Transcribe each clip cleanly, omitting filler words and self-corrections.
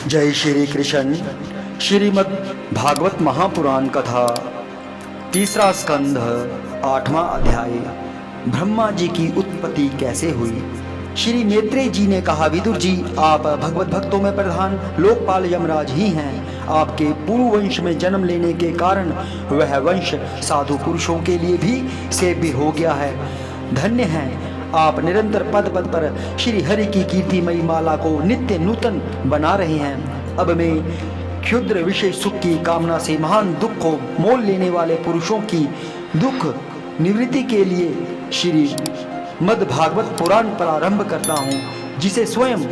जय श्री कृष्ण। श्रीमद् भागवत महापुराण कथा, तीसरा स्कंध, 8वां अध्याय। ब्रह्मा जी की उत्पत्ति कैसे हुई। श्री मैत्रेय जी ने कहा, विदुर जी, आप भगवत भक्तों में प्रधान लोकपाल यमराज ही हैं। आपके पूर्व वंश में जन्म लेने के कारण वह वंश साधु पुरुषों के लिए भी सेव्य हो गया है। धन्य हैं आप, निरंतर पद पद पर श्री हरि की कीर्तिमयी माला को नित्य नूतन बना रहे हैं। अब मैं क्षुद्र विषय सुख की कामना से महान दुख को मोल लेने वाले पुरुषों की दुख निवृत्ति के लिए श्री मद् भागवत पुराण प्रारंभ करता हूँ, जिसे स्वयं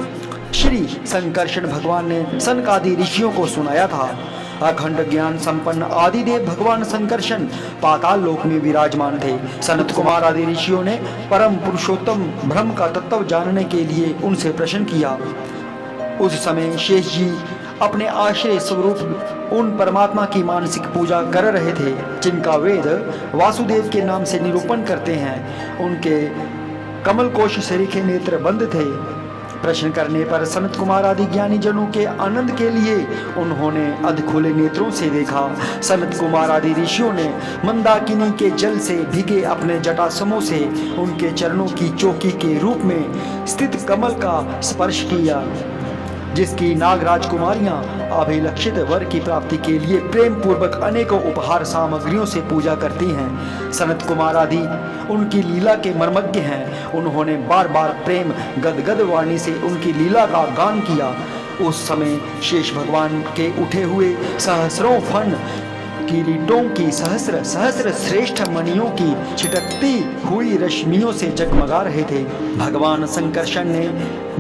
श्री संकर्षण भगवान ने सनकादि ऋषियों को सुनाया था। अखंड ज्ञान संपन्न आदिदेव भगवान संकर्षण पाताल लोक में विराजमान थे। सनत कुमार आदि ऋषियों ने परम पुरुषोत्तम ब्रह्म का तत्व जानने के लिए उनसे प्रश्न किया। उस समय शेष जी अपने आश्रय स्वरूप उन परमात्मा की मानसिक पूजा कर रहे थे, जिनका वेद वासुदेव के नाम से निरूपण करते हैं। उनके कमल कोश सरीखे नेत्र बंद थे। प्रश्न करने पर सनत कुमार आदि ज्ञानी जनों के आनंद के लिए उन्होंने अध खुले नेत्रों से देखा। सनत कुमार आदि ऋषियों ने मंदाकिनी के जल से भीगे अपने जटासमों से उनके चरणों की चौकी के रूप में स्थित कमल का स्पर्श किया, जिसकी नागराज कुमारियां अभिलक्षित वर की प्राप्ति के लिए प्रेम पूर्वक अनेकों उपहार सामग्रियों से पूजा करती हैं। सनत कुमार आदि उनकी लीला के मर्मज्ञ हैं। उन्होंने बार बार प्रेम गदगद वाणी से उनकी लीला का गान किया। उस समय शेष भगवान के उठे हुए सहस्रों फन किरीटों की सहस्र सहस्र श्रेष्ठ मणियों की छिटकती हुई रश्मियों से जगमगा रहे थे। भगवान संकर्षण ने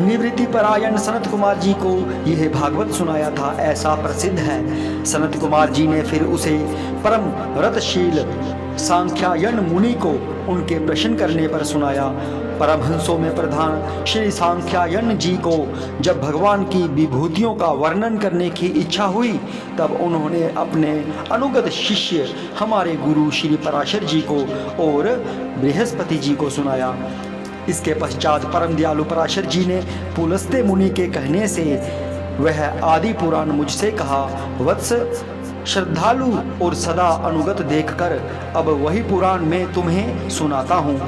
निवृत्ति परायण सनत कुमार जी को यह भागवत सुनाया था, ऐसा प्रसिद्ध है। सनत कुमार जी ने फिर उसे परम रतशील सांख्यायन मुनि को उनके प्रश्न करने पर सुनाया। परमहंसों में प्रधान श्री सांख्यायन जी को जब भगवान की विभूतियों का वर्णन करने की इच्छा हुई, तब उन्होंने अपने अनुगत शिष्य हमारे गुरु श्री पराशर जी को और बृहस्पति जी को सुनाया। इसके पश्चात परम दयालु पराशर जी ने पुलस्त्य मुनि के कहने से वह आदि पुराण मुझसे कहा। वत्स, श्रद्धालु और सदा अनुगत देखकर अब वही पुराण मैं तुम्हें सुनाता हूँ।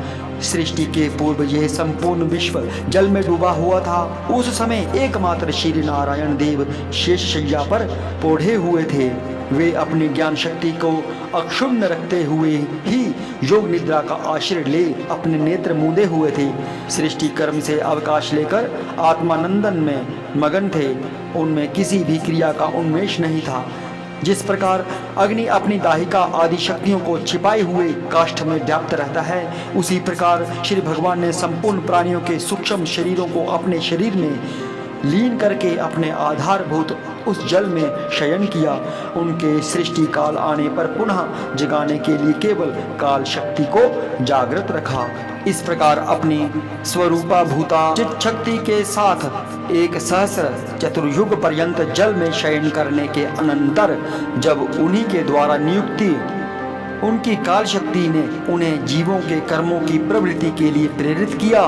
सृष्टि के पूर्व यह संपूर्ण विश्व जल में डूबा हुआ था। उस समय एकमात्र श्री नारायण देव शेष शैया पर पोढ़े हुए थे। वे अपनी ज्ञान शक्ति को अक्षुण्ण रखते हुए ही योग निद्रा का आश्रय ले अपने नेत्र मूंदे हुए थे। सृष्टि कर्म से अवकाश लेकर आत्मानंदन में मगन थे। उनमें किसी भी क्रिया का उन्मेष नहीं था। जिस प्रकार अग्नि अपनी दाहिका आदि शक्तियों को छिपाए हुए काष्ठ में व्याप्त रहता है, उसी प्रकार श्री भगवान ने संपूर्ण प्राणियों के सूक्ष्म शरीरों को अपने शरीर में लीन करके अपने आधारभूत उस जल में शयन किया। उनके सृष्टि काल आने पर पुनः जगाने के लिए केवल काल शक्ति को जागृत रखा। इस प्रकार अपनी स्वरूपा भूता चित शक्ति के साथ एक सहस्र चतुर्युग पर्यंत जल में शयन करने के अनंतर जब उन्हीं के द्वारा नियुक्ति उनकी काल शक्ति ने उन्हें जीवों के कर्मों की प्रवृत्ति के लिए प्रेरित किया,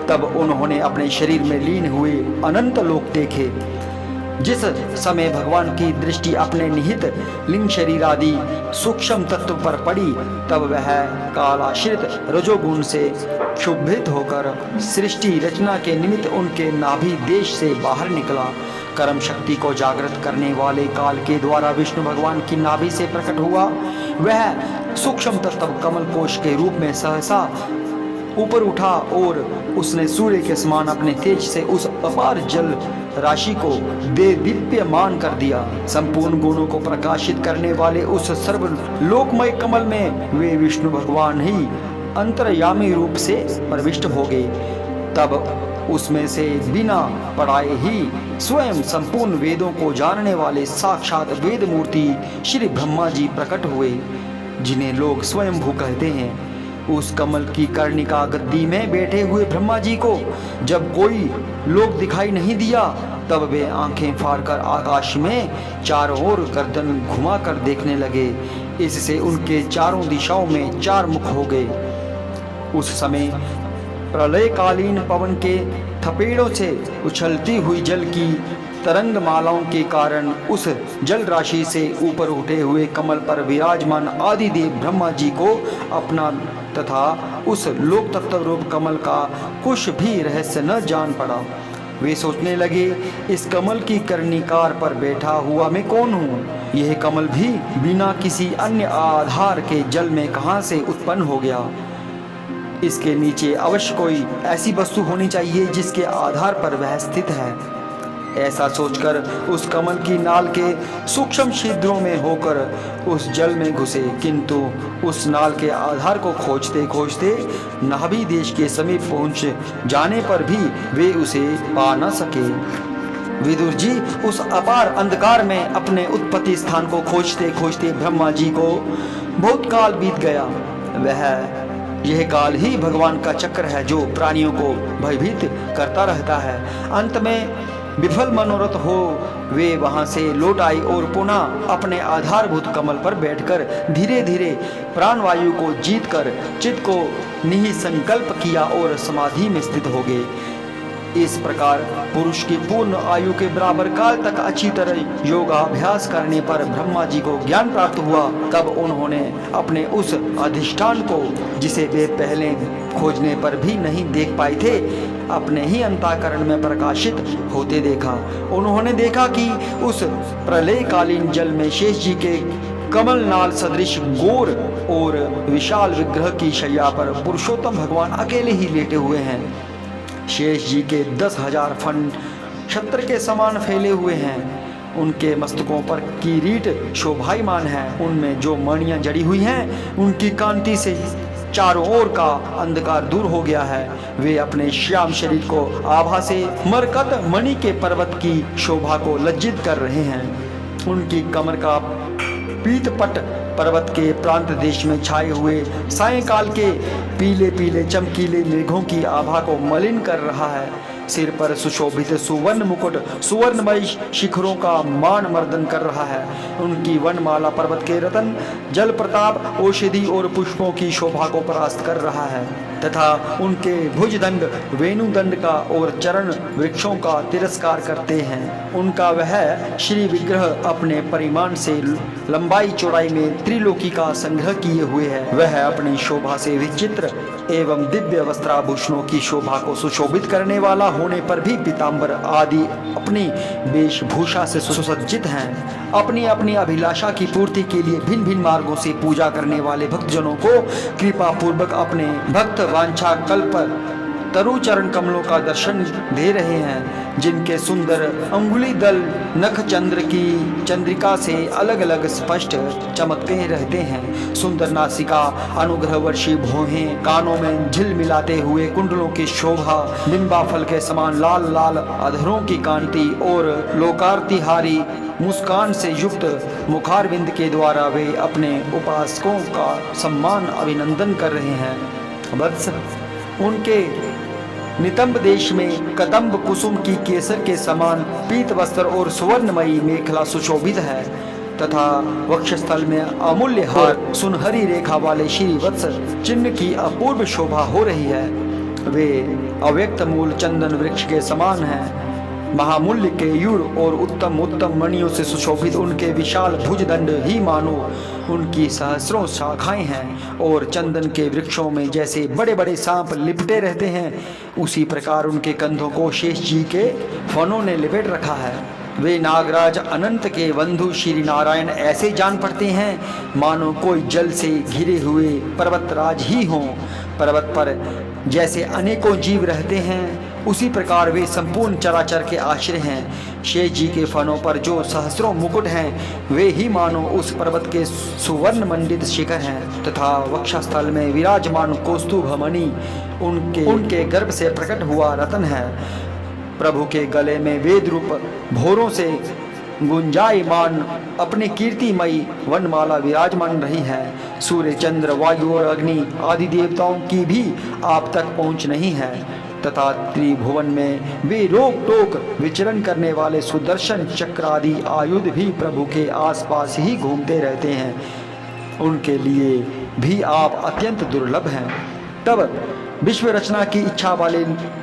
तब उन्होंने अपने शरीर में लीन हुए अनंत लोक देखे। जिस समय भगवान की दृष्टि अपने निहित लिंग शरीर आदि सूक्ष्म तत्व पर पड़ी, तब वह कालाश्रित रजोगुण से क्षुभित होकर सृष्टि रचना के निमित्त उनके नाभि देश से बाहर निकला। कर्म शक्ति को जागृत करने वाले काल के द्वारा विष्णु भगवान की नाभि से प्रकट हुआ। वह सूक्ष्म तत्व कमल कोश के रूप में सहसा ऊपर उठा और उसने सूर्य के समान अपने तेज से उस अपार जल राशि को दे दीप्यमान कर दिया। संपूर्ण गुणों को प्रकाशित करने वाले उस सर्व लोकमय कमल में वे विष्णु भगवान ही अंतर्यामी रूप से प्रविष्ट हो गए। तब उसमें से बिना पढ़ाए ही स्वयं संपूर्ण वेदों को जानने वाले साक्षात वेद मूर्ति श्री ब्रह्मा जी प्रकट हुए, जिन्हें लोग स्वयंभू कहते हैं। उस कमल की कर्णिका गद्दी में बैठे हुए ब्रह्मा जी को जब कोई लोग दिखाई नहीं दिया, तब वे आंखें फाड़कर आकाश में चारों ओर गर्दन घुमाकर देखने लगे। इससे उनके चारों दिशाओं में चार मुख हो गए। उस समय प्रलयकालीन पवन के थपेड़ों से उछलती हुई जल की तरंग मालाओं के कारण उस जल राशि से ऊपर उठे हुए कमल पर विराजमान आदिदेव ब्रह्मा जी को अपना तथा उस लोक तत्व रूप कमल का कुछ भी रहस्य न जान पड़ा। वे सोचने लगे, इस कमल की कर्णिकार पर बैठा हुआ मैं कौन हूँ? यह कमल भी बिना किसी अन्य आधार के जल में कहाँ से उत्पन्न हो गया? इसके नीचे अवश्य कोई ऐसी वस्तु होनी चाहिए जिसके आधार पर वह स्थित है। ऐसा सोचकर उस कमल की नाल के सूक्ष्म छिद्रों में होकर उस जल में घुसे, किंतु उस नाल के आधार को खोजते खोजते नाभि देश के समीप पहुंच जाने पर भी वे उसे पा न सके। विदुर जी उस अपार अंधकार में अपने उत्पत्ति स्थान को खोजते खोजते ब्रह्मा जी को बहुत काल बीत गया। यह काल ही भगवान का चक्र है जो प्राणियों को भयभीत करता रहता है। अंत में विफल मनोरथ हो वे वहां से लौट आई और पुनः अपने आधारभूत कमल पर बैठकर धीरे धीरे प्राणवायु को जीतकर चित्त को निःसंकल्प किया और समाधि में स्थित हो गए। इस प्रकार पुरुष की पूर्ण आयु के बराबर काल तक अच्छी तरह योगाभ्यास करने पर ब्रह्मा जी को ज्ञान प्राप्त हुआ। तब उन्होंने अपने उस अधिष्ठान को, जिसे वे पहले खोजने पर भी नहीं देख पाए थे, अपने ही अंतःकरण में प्रकाशित होते देखा। उन्होंने देखा कि उस प्रलयकालीन जल में शेष जी के कमल नाल सदृश गोर और विशाल विग्रह की शैया पर पुरुषोत्तम भगवान अकेले ही लेटे हुए हैं। शेष जी के 10,000 फन छत्र के समान फैले हुए हैं। उनके मस्तकों पर किरीट शोभायमान है। उनमें जो मणियां जड़ी हुई हैं उनकी कांति से चारों ओर का अंधकार दूर हो गया है। वे अपने श्याम शरीर को आभा से मरकत मणि के पर्वत की शोभा को लज्जित कर रहे हैं। उनकी कमर का पीतपट पर्वत के प्रांत देश में छाए हुए सायंकाल के पीले पीले चमकीले मेघों की आभा को मलिन कर रहा है। सिर पर सुशोभित सुवर्ण मुकुट सुवर्णमय शिखरों का मान मर्दन कर रहा है। उनकी वनमाला पर्वत के रतन जल प्रताप औषधि और पुष्पों की शोभा को परास्त कर रहा है तथा उनके भुजदंड वेणुदंड का और चरण वृक्षों का तिरस्कार करते हैं। उनका वह श्री विग्रह अपने परिमाण से लंबाई चौड़ाई में त्रिलोकी का संग्रह किए हुए है। वह अपनी शोभा से विचित्र एवं दिव्य वस्त्राभूषणों की शोभा को सुशोभित करने वाला होने पर भी पीताम्बर आदि अपनी वेशभूषा से सुसज्जित हैं। अपनी अपनी अभिलाषा की पूर्ति के लिए भिन्न भिन्न मार्गों से पूजा करने वाले भक्तजनों को कृपा पूर्वक अपने भक्त वांछा कल्प तरु चरण कमलों का दर्शन दे रहे हैं, जिनके सुंदर अंगुली दल नख चंद्र की चंद्रिका से अलग अलग स्पष्ट चमकते रहते हैं। सुंदर नासिका अनुग्रह वर्षी भौहें, कानों में झिल मिलाते हुए कुंडलों की शोभा, बिंबा फल के समान लाल लाल अधरों की कांति और लोकार्तिहारी मुस्कान से युक्त मुखारविंद के द्वारा वे अपने उपासकों का सम्मान अभिनंदन कर रहे हैं। वत्स उनके नितंब देश में कदम्ब कुसुम की केसर के समान पीत वस्त्र और सुवर्णमयी मेखला सुशोभित है तथा वक्षस्थल में अमूल्य हार सुनहरी रेखा वाले श्री वत्स चिन्ह की अपूर्व शोभा हो रही है। वे अव्यक्त मूल चंदन वृक्ष के समान हैं। महामूल्य के युड़ और उत्तम उत्तम मणियों से सुशोभित उनके विशाल भुजदंड ही मानो उनकी सहस्रों शाखाएं हैं और चंदन के वृक्षों में जैसे बड़े बड़े सांप लिपटे रहते हैं, उसी प्रकार उनके कंधों को शेष जी के फनों ने लिपेट रखा है। वे नागराज अनंत के बंधु श्री नारायण ऐसे जान पड़ते हैं मानो कोई जल से घिरे हुए पर्वतराज ही हों। पर्वत पर जैसे अनेकों जीव रहते हैं उसी प्रकार वे संपूर्ण चराचर के आश्रय हैं। शेष जी के फनों पर जो सहस्रों मुकुट हैं वे ही मानो उस पर्वत के सुवर्ण मंडित शिखर हैं तथा वक्षस्थल में विराजमान कौस्तुभ मणि उनके गर्भ से प्रकट हुआ रतन है। प्रभु के गले में वेद रूप भोरों से गुंजायमान अपने कीर्तिमयी वनमाला विराजमान रही है। सूर्य चंद्र वायु और अग्नि आदि देवताओं की भी आप तक पहुँच नहीं है तथा त्रिभुवन में वे रोक टोक विचरण करने वाले सुदर्शन चक्र आदि आयुध भी प्रभु के आसपास ही घूमते रहते हैं। उनके लिए भी आप अत्यंत दुर्लभ हैं। तब विश्व रचना की इच्छा वाले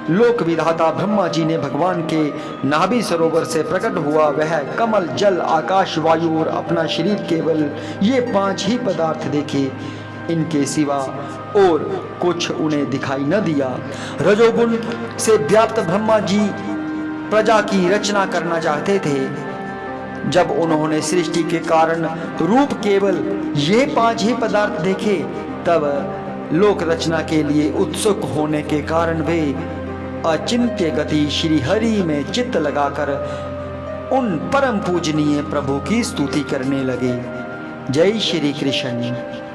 लोक विधाता ब्रह्मा जी ने भगवान के नाभि सरोवर से प्रकट हुआ वह कमल, जल, आकाश, वायु और अपना शरीर, केवल ये 5 ही पदार्थ देखे। इनके सिवा और कुछ उन्हें दिखाई न दिया। रजोगुण से व्याप्त ब्रह्मा जी प्रजा की रचना करना चाहते थे। जब उन्होंने सृष्टि के कारण रूप केवल ये 5 ही पदार्थ देखे, तब लोक रचना के लिए उत्सुक होने के कारण वे अचिंत्य गति श्री हरि में चित्त लगाकर उन परम पूजनीय प्रभु की स्तुति करने लगे। जय श्री कृष्ण।